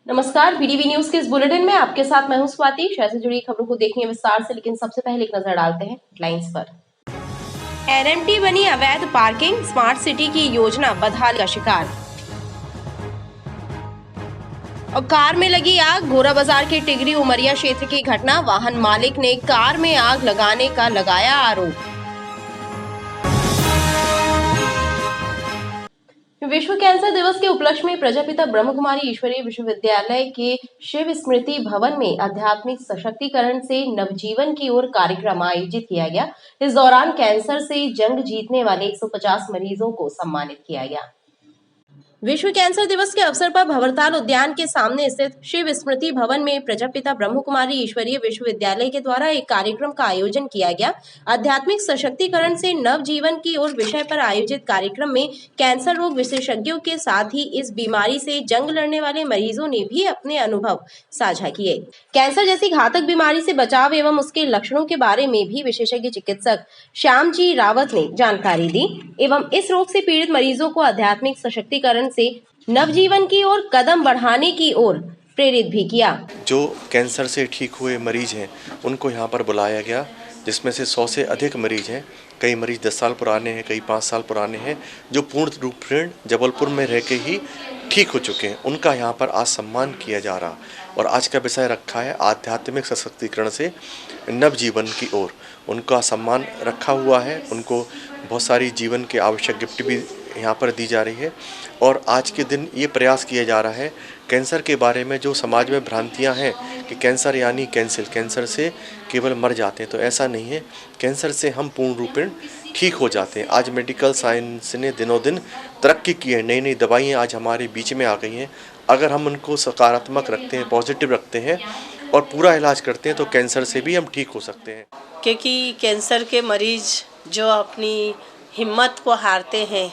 नमस्कार, BDV news के इस बुलेटिन में आपके साथ मैं हूं स्वाति। शहर से जुड़ी खबरों को देखेंगे विस्तार से, लेकिन सबसे पहले एक नजर डालते हैं हेडलाइंस पर। एनएमटी बनी अवैध पार्किंग, स्मार्ट सिटी की योजना बदहाली का शिकार। और कार में लगी आग, घोरा बाजार के टिगरी उमरिया क्षेत्र की घटना। वाहन मालिक ने कार में आग लगाने का लगाया आरोप। विश्व कैंसर दिवस के उपलक्ष्य में प्रजापिता ब्रह्मकुमारी ईश्वरीय विश्वविद्यालय के शिव स्मृति भवन में आध्यात्मिक सशक्तिकरण से नवजीवन की ओर कार्यक्रम आयोजित किया गया। इस दौरान कैंसर से जंग जीतने वाले 150 मरीजों को सम्मानित किया गया। विश्व कैंसर दिवस के अवसर पर भंवरताल उद्यान के सामने स्थित शिव स्मृति भवन में प्रजापिता ब्रह्मकुमारी ईश्वरीय विश्वविद्यालय के द्वारा एक कार्यक्रम का आयोजन किया गया। आध्यात्मिक सशक्तिकरण से नव जीवन की ओर विषय पर आयोजित कार्यक्रम में कैंसर रोग विशेषज्ञों के साथ ही इस बीमारी से जंग लड़ने वाले मरीजों ने भी अपने अनुभव साझा किए। कैंसर जैसी घातक बीमारी से बचाव एवं उसके लक्षणों के बारे में भी विशेषज्ञ चिकित्सक श्याम जी रावत ने जानकारी दी एवं इस रोग से पीड़ित मरीजों को आध्यात्मिक सशक्तिकरण से नवजीवन की ओर कदम बढ़ाने की ओर प्रेरित भी किया। जो कैंसर से ठीक हुए मरीज हैं उनको यहाँ पर बुलाया गया, जिसमें से 100 से अधिक मरीज हैं। कई मरीज 10 साल पुराने हैं, कई 5 साल पुराने हैं, जो पूर्ण रूप से जबलपुर में रह के ही ठीक हो चुके हैं। उनका यहाँ पर आज सम्मान किया जा रहा और आज का विषय रखा है आध्यात्मिक सशक्तिकरण से नवजीवन की ओर। उनका सम्मान रखा हुआ है। उनको बहुत सारी जीवन के आवश्यक गिफ्ट भी यहाँ पर दी जा रही है। और आज के दिन ये प्रयास किया जा रहा है कैंसर के बारे में जो समाज में भ्रांतियाँ हैं कि कैंसर यानी कैंसर से केवल मर जाते हैं, तो ऐसा नहीं है। कैंसर से हम पूर्ण रूपेण ठीक हो जाते हैं। आज मेडिकल साइंस ने दिनों दिन तरक्की की है, नई नई दवाइयाँ आज हमारे बीच में आ गई हैं। अगर हम उनको सकारात्मक रखते हैं, पॉजिटिव रखते हैं और पूरा इलाज करते हैं तो कैंसर से भी हम ठीक हो सकते हैं। क्योंकि कैंसर के मरीज जो अपनी हिम्मत को हारते हैं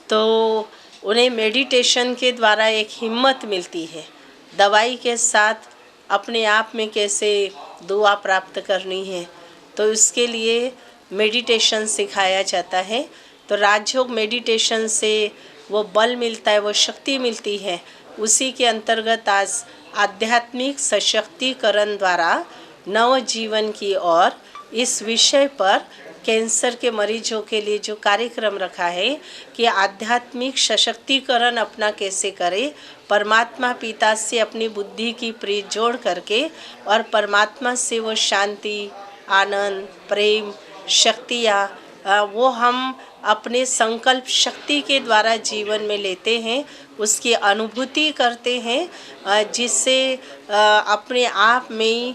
तो उन्हें मेडिटेशन के द्वारा एक हिम्मत मिलती है। दवाई के साथ अपने आप में कैसे दुआ प्राप्त करनी है, तो इसके लिए मेडिटेशन सिखाया जाता है। तो राजयोग मेडिटेशन से वो बल मिलता है, वो शक्ति मिलती है। उसी के अंतर्गत आज आध्यात्मिक सशक्तिकरण द्वारा नव जीवन की ओर इस विषय पर कैंसर के मरीजों के लिए जो कार्यक्रम रखा है कि आध्यात्मिक सशक्तिकरण अपना कैसे करें, परमात्मा पिता से अपनी बुद्धि की प्रीत जोड़ करके और परमात्मा से वो शांति, आनंद, प्रेम, शक्तियाँ वो हम अपने संकल्प शक्ति के द्वारा जीवन में लेते हैं, उसकी अनुभूति करते हैं, जिससे अपने आप में ही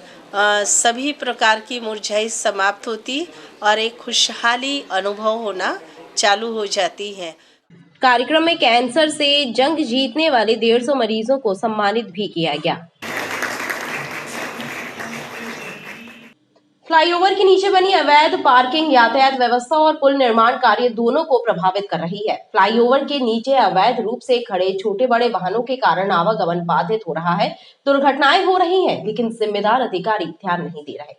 सभी प्रकार की मुरझाई समाप्त होती और एक खुशहाली अनुभव होना चालू हो जाती है। कार्यक्रम में कैंसर से जंग जीतने वाले 150 मरीजों को सम्मानित भी किया गया। फ्लाईओवर के नीचे बनी अवैध पार्किंग यातायात व्यवस्था और पुल निर्माण कार्य दोनों को प्रभावित कर रही है। फ्लाईओवर के नीचे अवैध रूप से खड़े छोटे बड़े वाहनों के कारण आवागमन बाधित हो रहा है, दुर्घटनाएं हो रही हैं, लेकिन जिम्मेदार अधिकारी ध्यान नहीं दे रहे।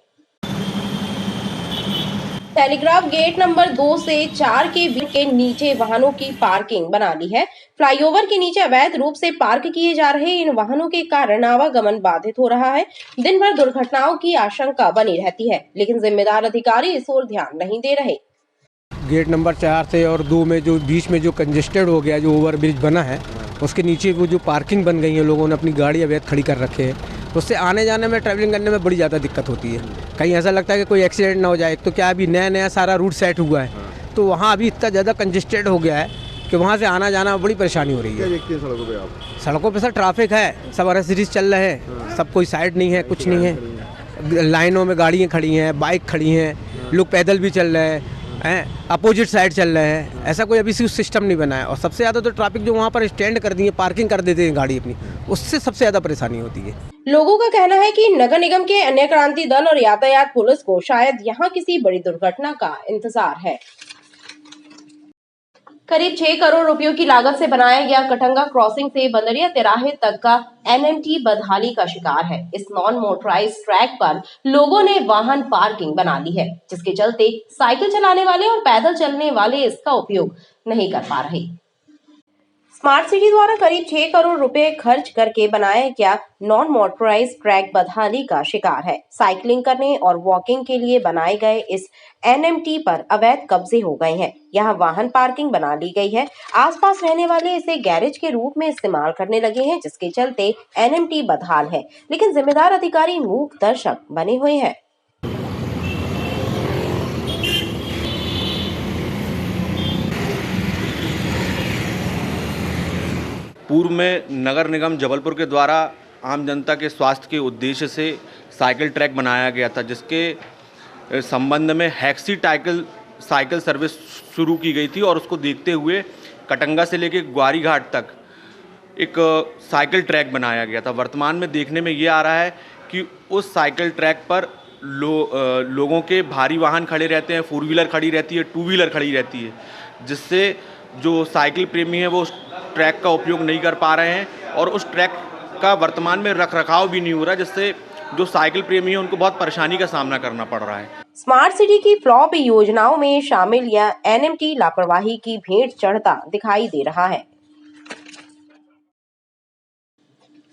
टेलीग्राफ गेट नंबर 2 से 4 के नीचे वाहनों की पार्किंग बना ली है। फ्लाईओवर के नीचे अवैध रूप से पार्क किए जा रहे इन वाहनों के कारण आवागमन बाधित हो रहा है। दिन भर दुर्घटनाओं की आशंका बनी रहती है, लेकिन जिम्मेदार अधिकारी इस ओर ध्यान नहीं दे रहे। गेट नंबर 4 से और 2 में जो बीच में जो कंजेस्टेड हो गया, जो ओवरब्रिज बना है, उसके नीचे वो जो पार्किंग बन गई है, लोगों ने अपनी गाड़ी अवैध खड़ी कर रखे हैं, तो उससे आने जाने में, ट्रैवलिंग करने में बड़ी ज़्यादा दिक्कत होती है। कहीं ऐसा लगता है कि कोई एक्सीडेंट ना हो जाए। तो क्या अभी नया सारा रूट सेट हुआ है, तो वहाँ अभी इतना ज़्यादा कंजेस्टेड हो गया है कि वहाँ से आना जाना बड़ी परेशानी हो रही है। क्या देखते हैं सड़कों पे आप? सड़कों पे सर ट्रैफिक है, सब सीरीज चल रहे हैं, सब कोई साइड नहीं है, कुछ नहीं है। लाइनों में गाड़ियाँ खड़ी हैं, बाइक खड़ी हैं, लोग पैदल भी चल रहे हैं, अपोजिट साइड चल रहे हैं। ऐसा कोई अभी सिस्टम नहीं बना है। और सबसे ज़्यादा तो ट्रैफिक जो वहाँ पर स्टैंड कर दिए, पार्किंग कर देते हैं गाड़ी अपनी, उससे सबसे ज़्यादा परेशानी होती है। लोगों का कहना है कि नगर निगम के अन्य क्रांति दल और यातायात पुलिस को शायद यहाँ किसी बड़ी दुर्घटना का इंतजार है। करीब 6 करोड़ रुपयों की लागत से बनाया गया कटंगा क्रॉसिंग से बंदरिया तिराहे तक का एनएमटी बदहाली का शिकार है। इस नॉन मोटराइज ट्रैक पर लोगों ने वाहन पार्किंग बना ली है, जिसके चलते साइकिल चलाने वाले और पैदल चलने वाले इसका उपयोग नहीं कर पा रहे। स्मार्ट सिटी द्वारा करीब 6 करोड़ रुपए खर्च करके बनाया गया नॉन मोटराइज ट्रैक बदहाली का शिकार है। साइकिलिंग करने और वॉकिंग के लिए बनाए गए इस एनएमटी पर अवैध कब्जे हो गए हैं। यहाँ वाहन पार्किंग बना ली गई है। आसपास रहने वाले इसे गैरेज के रूप में इस्तेमाल करने लगे हैं, जिसके चलते एनएमटी बदहाल है, लेकिन जिम्मेदार अधिकारी मूक दर्शक बने हुए हैं। पूर्व में नगर निगम जबलपुर के द्वारा आम जनता के स्वास्थ्य के उद्देश्य से साइकिल ट्रैक बनाया गया था, जिसके संबंध में हैक्सी साइकिल सर्विस शुरू की गई थी और उसको देखते हुए कटंगा से लेकर ग्वारी घाट तक एक साइकिल ट्रैक बनाया गया था। वर्तमान में देखने में ये आ रहा है कि उस साइकिल ट्रैक पर लोगों के भारी वाहन खड़े रहते हैं, 4 व्हीलर खड़ी रहती है, 2 व्हीलर खड़ी रहती है, जिससे जो साइकिल प्रेमी है वो उस ट्रैक का उपयोग नहीं कर पा रहे हैं और उस ट्रैक का वर्तमान में रखरखाव भी नहीं हो रहा, जिससे जो साइकिल प्रेमी है उनको बहुत परेशानी का सामना करना पड़ रहा है। स्मार्ट सिटी की फ्लॉप योजनाओं में शामिल यह एनएमटी लापरवाही की भेंट चढ़ता दिखाई दे रहा है।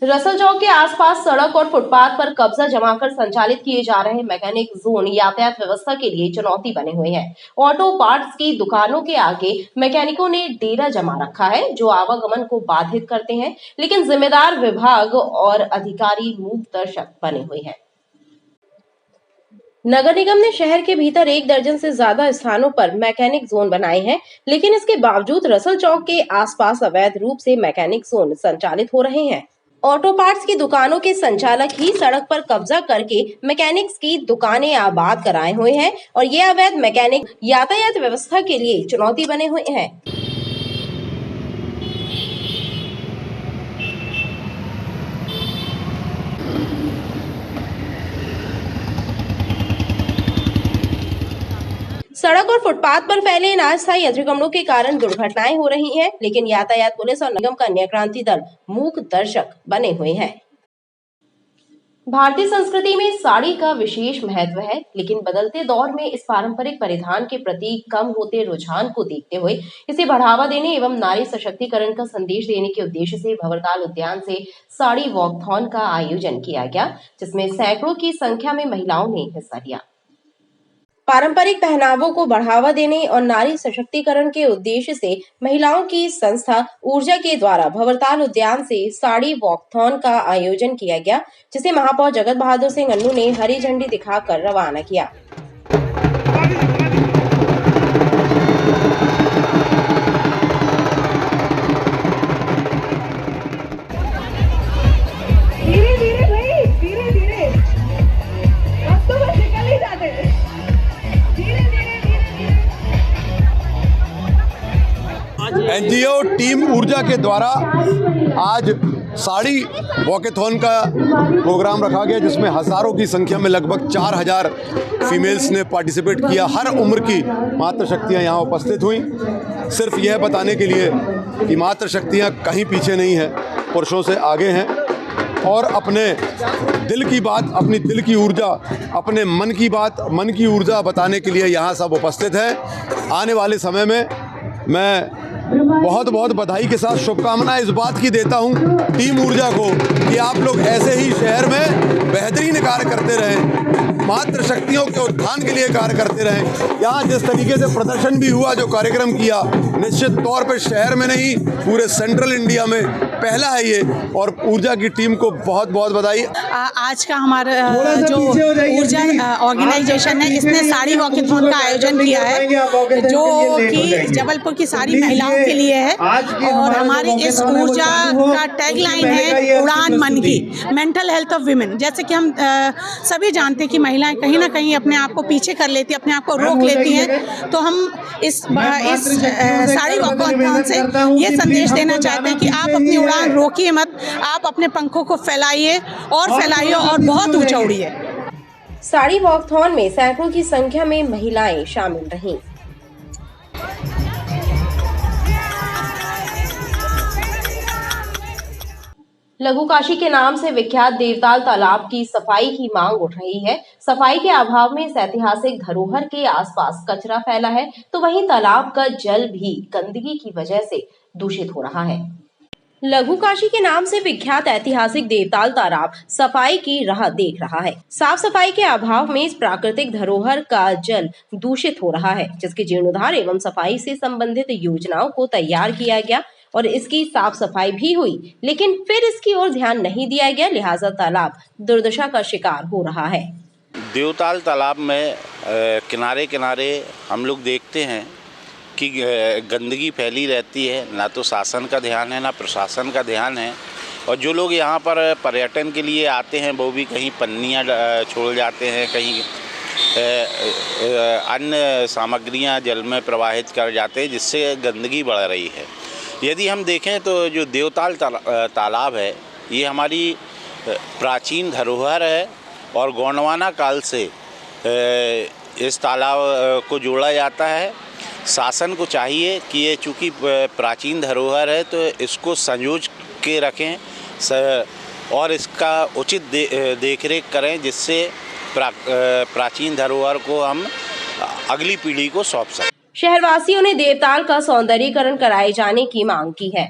रसल चौक के आसपास सड़क और फुटपाथ पर कब्जा जमाकर संचालित किए जा रहे मैकेनिक जोन यातायात व्यवस्था के लिए चुनौती बने हुए हैं। ऑटो पार्ट्स की दुकानों के आगे मैकेनिकों ने डेरा जमा रखा है, जो आवागमन को बाधित करते हैं, लेकिन जिम्मेदार विभाग और अधिकारी मूक दर्शक बने हुए हैं। नगर निगम ने शहर के भीतर 1 दर्जन से ज्यादा स्थानों पर मैकेनिक जोन बनाए हैं, लेकिन इसके बावजूद रसल चौक के आसपास अवैध रूप से मैकेनिक जोन संचालित हो रहे हैं। ऑटो पार्ट्स की दुकानों के संचालक ही सड़क पर कब्जा करके मैकेनिक्स की दुकानें आबाद कराए हुए हैं और ये अवैध मैकेनिक यातायात व्यवस्था के लिए चुनौती बने हुए हैं। सड़क और फुटपाथ पर फैले इन अस्थायी अतिक्रमणों के कारण दुर्घटनाएं हो रही हैं, लेकिन यातायात पुलिस और निगम का न्यायक्रांति दल मूक दर्शक बने हुए हैं। भारतीय संस्कृति में साड़ी का विशेष महत्व है, लेकिन बदलते दौर में इस पारंपरिक परिधान के प्रति कम होते रुझान को देखते हुए इसे बढ़ावा देने एवं नारी सशक्तिकरण का संदेश देने के उद्देश्य से भंवरताल उद्यान से साड़ी वॉकथॉन का आयोजन किया गया, जिसमें सैकड़ों की संख्या में महिलाओं ने हिस्सा लिया। पारंपरिक पहनावों को बढ़ावा देने और नारी सशक्तिकरण के उद्देश्य से महिलाओं की संस्था ऊर्जा के द्वारा भंवरताल उद्यान से साड़ी वॉकथॉन का आयोजन किया गया, जिसे महापौर जगत बहादुर सिंह अन्नू ने हरी झंडी दिखाकर रवाना किया। एनजीओ टीम ऊर्जा के द्वारा आज साड़ी वॉकेथॉन का प्रोग्राम रखा गया, जिसमें हज़ारों की संख्या में लगभग 4000 फीमेल्स ने पार्टिसिपेट किया। हर उम्र की मातृशक्तियाँ यहाँ उपस्थित हुई, सिर्फ यह बताने के लिए कि मातृशक्तियाँ कहीं पीछे नहीं हैं, पुरुषों से आगे हैं और अपने दिल की बात, अपनी दिल की ऊर्जा, अपने मन की बात, मन की ऊर्जा बताने के लिए यहाँ सब उपस्थित हैं। आने वाले समय में मैं बहुत बहुत बधाई के साथ शुभकामनाएं इस बात की देता हूं टीम ऊर्जा को कि आप लोग ऐसे ही शहर में बेहतरीन कार्य करते रहें, मातृशक्तियों के उत्थान के लिए कार्य करते रहें। यहाँ जिस तरीके से प्रदर्शन भी हुआ, जो कार्यक्रम किया, निश्चित तौर पर शहर में नहीं पूरे सेंट्रल इंडिया में पहला है ये, और ऊर्जा की टीम को बहुत बहुत बधाई। आज का हमारा जो ऊर्जा ऑर्गेनाइजेशन है, इसने साड़ी वॉकेथॉन का आयोजन किया है, जो कि जबलपुर की सारी महिलाओं के लिए है। और हमारी इस ऊर्जा का टैगलाइन है उड़ान मन की, मेंटल हेल्थ ऑफ विमेन। जैसे कि हम सभी जानते हैं कि महिलाएं कहीं ना कहीं अपने आप को पीछे कर लेती हैं, अपने आप को रोक लेती हैं, तो हम इस साड़ी वॉकेथॉन से ये संदेश देना चाहते हैं कि आप अपनी उड़ान रोकिए मत, आप अपने पंखों को फैलाइए और बहुत ऊंचा उड़िए। साड़ी वॉकथॉन में सैकड़ों की संख्या में महिलाएं शामिल रहीं। लघु काशी के नाम से विख्यात देवताल तालाब की सफाई की मांग उठ रही है। सफाई के अभाव में इस ऐतिहासिक धरोहर के आसपास कचरा फैला है, तो वहीं तालाब का जल भी गंदगी की वजह से दूषित हो रहा है। लघु काशी के नाम से विख्यात ऐतिहासिक देवताल तालाब सफाई की राह देख रहा है। साफ सफाई के अभाव में इस प्राकृतिक धरोहर का जल दूषित हो रहा है, जिसके जीर्णोद्धार एवं सफाई से संबंधित योजनाओं को तैयार किया गया और इसकी साफ सफाई भी हुई, लेकिन फिर इसकी ओर ध्यान नहीं दिया गया, लिहाजा तालाब दुर्दशा का शिकार हो रहा है। देवताल तालाब में किनारे किनारे हम लोग देखते हैं कि गंदगी फैली रहती है। ना तो शासन का ध्यान है, ना प्रशासन का ध्यान है। और जो लोग यहाँ पर पर्यटन के लिए आते हैं वो भी कहीं पन्नियाँ छोड़ जाते हैं, कहीं अन्य सामग्रियाँ जल में प्रवाहित कर जाते हैं, जिससे गंदगी बढ़ रही है। यदि हम देखें तो जो देवताल तालाब है ये हमारी प्राचीन धरोहर है और गोंडवाना काल से इस तालाब को जोड़ा जाता है। शासन को चाहिए कि ये चूँकि प्राचीन धरोहर है तो इसको संजोज के रखें और इसका उचित देखरेख करें, जिससे प्राचीन धरोहर को हम अगली पीढ़ी को सौंप सकें। शहरवासियों ने देवताल का सौंदर्यीकरण कराए जाने की मांग की है।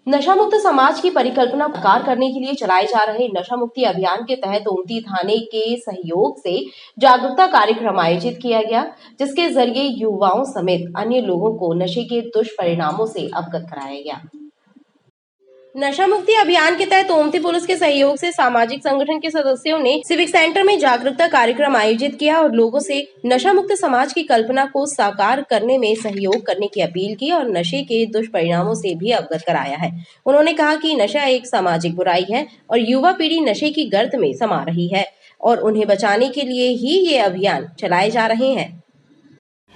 नशा मुक्त समाज की परिकल्पना साकार करने के लिए चलाए जा रहे नशा मुक्ति अभियान के तहत ओमती थाने के सहयोग से जागरूकता कार्यक्रम आयोजित किया गया, जिसके जरिए युवाओं समेत अन्य लोगों को नशे के दुष्परिणामों से अवगत कराया गया। नशा मुक्ति अभियान के तहत ओमती पुलिस के सहयोग से सामाजिक संगठन के सदस्यों ने सिविक सेंटर में जागरूकता कार्यक्रम आयोजित किया और लोगों से नशा मुक्त समाज की कल्पना को साकार करने में सहयोग करने की अपील की और नशे के दुष्परिणामों से भी अवगत कराया है। उन्होंने कहा कि नशा एक सामाजिक बुराई है और युवा पीढ़ी नशे की गर्त में समा रही है और उन्हें बचाने के लिए ही ये अभियान चलाए जा रहे हैं।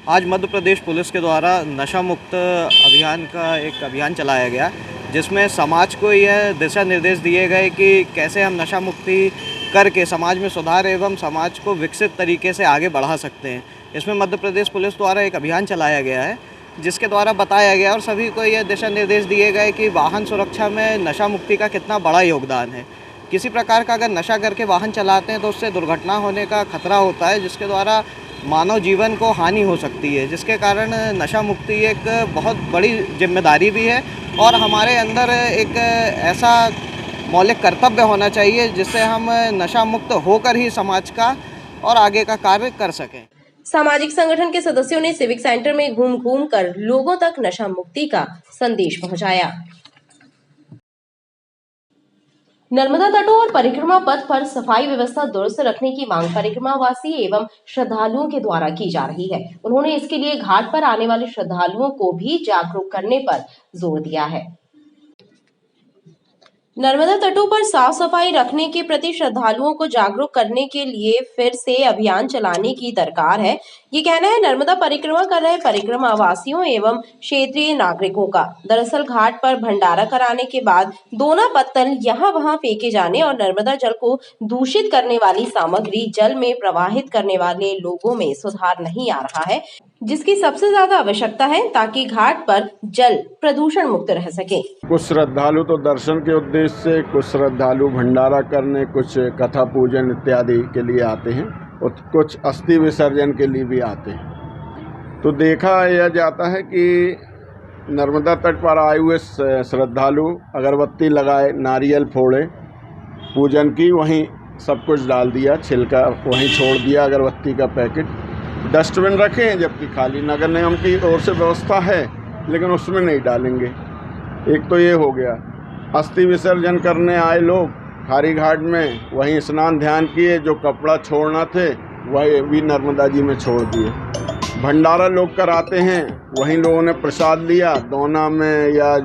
आज मध्य प्रदेश पुलिस के द्वारा नशा मुक्त अभियान का एक अभियान चलाया गया, जिसमें समाज को यह दिशा निर्देश दिए गए कि कैसे हम नशा मुक्ति करके समाज में सुधार एवं समाज को विकसित तरीके से आगे बढ़ा सकते हैं। इसमें मध्य प्रदेश पुलिस द्वारा एक अभियान चलाया गया है, जिसके द्वारा बताया गया और सभी को यह दिशा निर्देश दिए गए कि वाहन सुरक्षा में नशा मुक्ति का कितना बड़ा योगदान है। किसी प्रकार का अगर नशा करके वाहन चलाते हैं तो उससे दुर्घटना होने का खतरा होता है, जिसके द्वारा मानव जीवन को हानि हो सकती है, जिसके कारण नशा मुक्ति एक बहुत बड़ी जिम्मेदारी भी है और हमारे अंदर एक ऐसा मौलिक कर्तव्य होना चाहिए जिससे हम नशा मुक्त होकर ही समाज का और आगे का कार्य कर सकें। सामाजिक संगठन के सदस्यों ने सिविक सेंटर में घूम कर लोगों तक नशा मुक्ति का संदेश पहुंचाया। नर्मदा तटों और परिक्रमा पथ पर सफाई व्यवस्था दुरुस्त रखने की मांग परिक्रमावासी एवं श्रद्धालुओं के द्वारा की जा रही है। उन्होंने इसके लिए घाट पर आने वाले श्रद्धालुओं को भी जागरूक करने पर जोर दिया है। नर्मदा तटों पर साफ सफाई रखने के प्रति श्रद्धालुओं को जागरूक करने के लिए फिर से अभियान चलाने की दरकार है, ये कहना है नर्मदा परिक्रमा कर रहे परिक्रमावासियों एवं क्षेत्रीय नागरिकों का। दरअसल घाट पर भंडारा कराने के बाद दोना पत्तल यहाँ वहाँ फेंके जाने और नर्मदा जल को दूषित करने वाली सामग्री जल में प्रवाहित करने वाले लोगों में सुधार नहीं आ रहा है, जिसकी सबसे ज्यादा आवश्यकता है ताकि घाट पर जल प्रदूषण मुक्त रह सके। कुछ श्रद्धालु तो दर्शन के उद्देश्य से, कुछ श्रद्धालु भंडारा करने, कुछ कथा पूजन इत्यादि के लिए आते हैं और कुछ अस्थि विसर्जन के लिए भी आते हैं। तो देखा यह जाता है कि नर्मदा तट पर आए हुए श्रद्धालु अगरबत्ती लगाए, नारियल फोड़े, पूजन की, वहीं सब कुछ डाल दिया, छिलका वहीं छोड़ दिया, अगरबत्ती का पैकेट, डस्टबिन रखे हैं, जबकि खाली नगर निगम की ओर से व्यवस्था है लेकिन उसमें नहीं डालेंगे। एक तो ये हो गया। अस्थि विसर्जन करने आए लोग खारी घाट में वहीं स्नान ध्यान किए, जो कपड़ा छोड़ना थे वही भी नर्मदा जी में छोड़ दिए। भंडारा लोग कराते हैं, वहीं लोगों ने प्रसाद लिया, दोना में या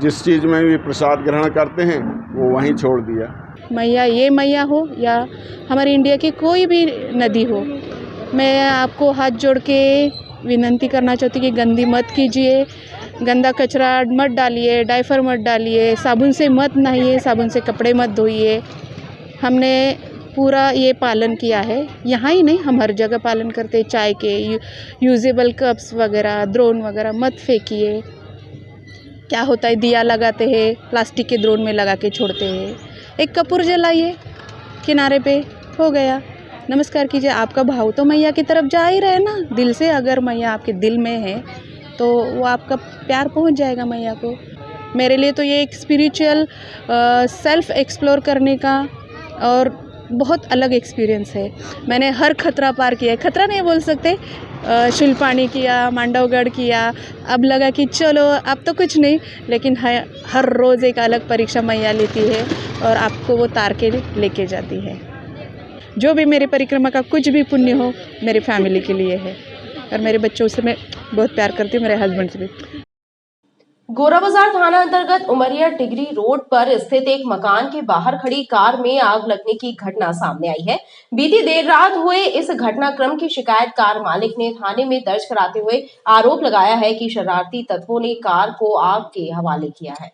जिस चीज़ में भी प्रसाद ग्रहण करते हैं वो वहीं छोड़ दिया। मैया, ये मैया हो या हमारे इंडिया की कोई भी नदी हो, मैं आपको हाथ जोड़ के विनती करना चाहती कि गंदी मत कीजिए, गंदा कचरा मत डालिए, डायपर मत डालिए, साबुन से मत नहाइए, साबुन से कपड़े मत धोइए। हमने पूरा ये पालन किया है, यहाँ ही नहीं हम हर जगह पालन करते। चाय के यूजेबल कप्स वगैरह, द्रोण वगैरह मत फेंकिए। क्या होता है, दिया लगाते हैं, प्लास्टिक के द्रोण में लगा के छोड़ते हैं। एक कपूर जलाइए किनारे पे, हो गया। नमस्कार कीजिए। आपका भाव तो मैया की तरफ जा ही रहे ना, दिल से। अगर मैया आपके दिल में है तो वो आपका प्यार पहुंच जाएगा मैया को। मेरे लिए तो ये एक स्पिरिचुअल सेल्फ एक्सप्लोर करने का और बहुत अलग एक्सपीरियंस है। मैंने हर खतरा पार किया है, खतरा नहीं बोल सकते, शिल्पानी किया, मांडवगढ़ किया। अब लगा कि चलो अब तो कुछ नहीं, लेकिन हर रोज़ एक अलग परीक्षा मैया लेती है और आपको वो तार के लेके जाती है। जो भी मेरी परिक्रमा का कुछ भी पुण्य हो मेरी फैमिली के लिए है, और मेरे बच्चों से मैं बहुत प्यार करती हूँ, मेरे हस्बैंड से भी। गोरा बाजार थाना अंतर्गत उमरिया टिगरी रोड पर स्थित एक मकान के बाहर खड़ी कार में आग लगने की घटना सामने आई है। बीती देर रात हुए इस घटनाक्रम की शिकायत कार मालिक ने थाने में दर्ज कराते हुए आरोप लगाया है कि शरारती तत्वों ने कार को आग के हवाले किया है।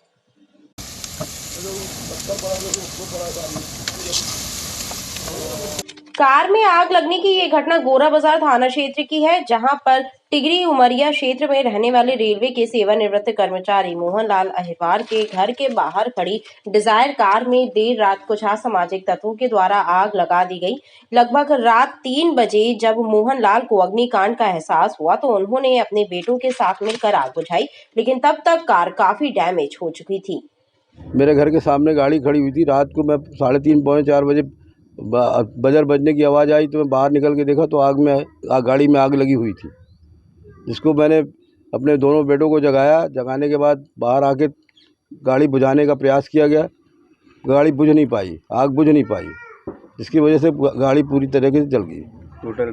कार में आग लगने की ये घटना गोरा बाजार थाना क्षेत्र की है, जहां पर टिगरी उमरिया क्षेत्र में रहने वाले रेलवे के सेवानिवृत्त कर्मचारी मोहनलाल अहिरवार के घर के बाहर खड़ी डिजायर कार में देर रात कुछ असामाजिक तत्वों के द्वारा आग लगा दी गई। लगभग रात 3 बजे जब मोहनलाल को अग्निकांड का एहसास हुआ तो उन्होंने अपने बेटों के साथ मिलकर आग बुझाई, लेकिन तब तक कार काफी डैमेज हो चुकी थी। मेरे घर के सामने गाड़ी खड़ी हुई थी। रात को मैं 3:30 पौने 4 बजे बजर बजने की आवाज़ आई तो मैं बाहर निकल के देखा तो गाड़ी में आग लगी हुई थी, जिसको मैंने अपने दोनों बेटों को जगाया। जगाने के बाद बाहर आके गाड़ी बुझाने का प्रयास किया गया, गाड़ी बुझ नहीं पाई, आग बुझ नहीं पाई, जिसकी वजह से गाड़ी पूरी तरीके से जल गई। टोटल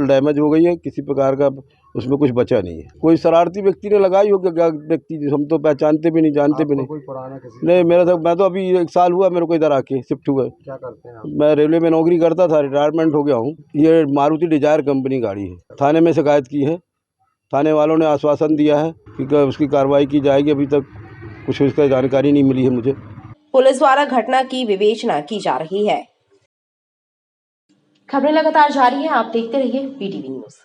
डैमेज हो गई है, किसी प्रकार का उसमें कुछ बचा नहीं है। कोई शरारती व्यक्ति ने लगाई होगी, क्या व्यक्ति हम तो पहचानते भी नहीं, जानते भी नहीं। कोई पुराना किसी नहीं, मैं तो अभी 1 साल हुआ मेरे को इधर आके शिफ्ट हुआ। क्या करते हैं आप? मैं रेलवे में नौकरी करता था, रिटायरमेंट हो गया हूँ। ये मारुति डिजायर कंपनी गाड़ी है। थाने में शिकायत की है, थाने वालों ने आश्वासन दिया है कि उसकी कार्रवाई की जाएगी। अभी तक कुछ इसका जानकारी नहीं मिली है मुझे। पुलिस द्वारा घटना की विवेचना की जा रही है। खबरें लगातार जारी है, आप देखते रहिए PTV न्यूज।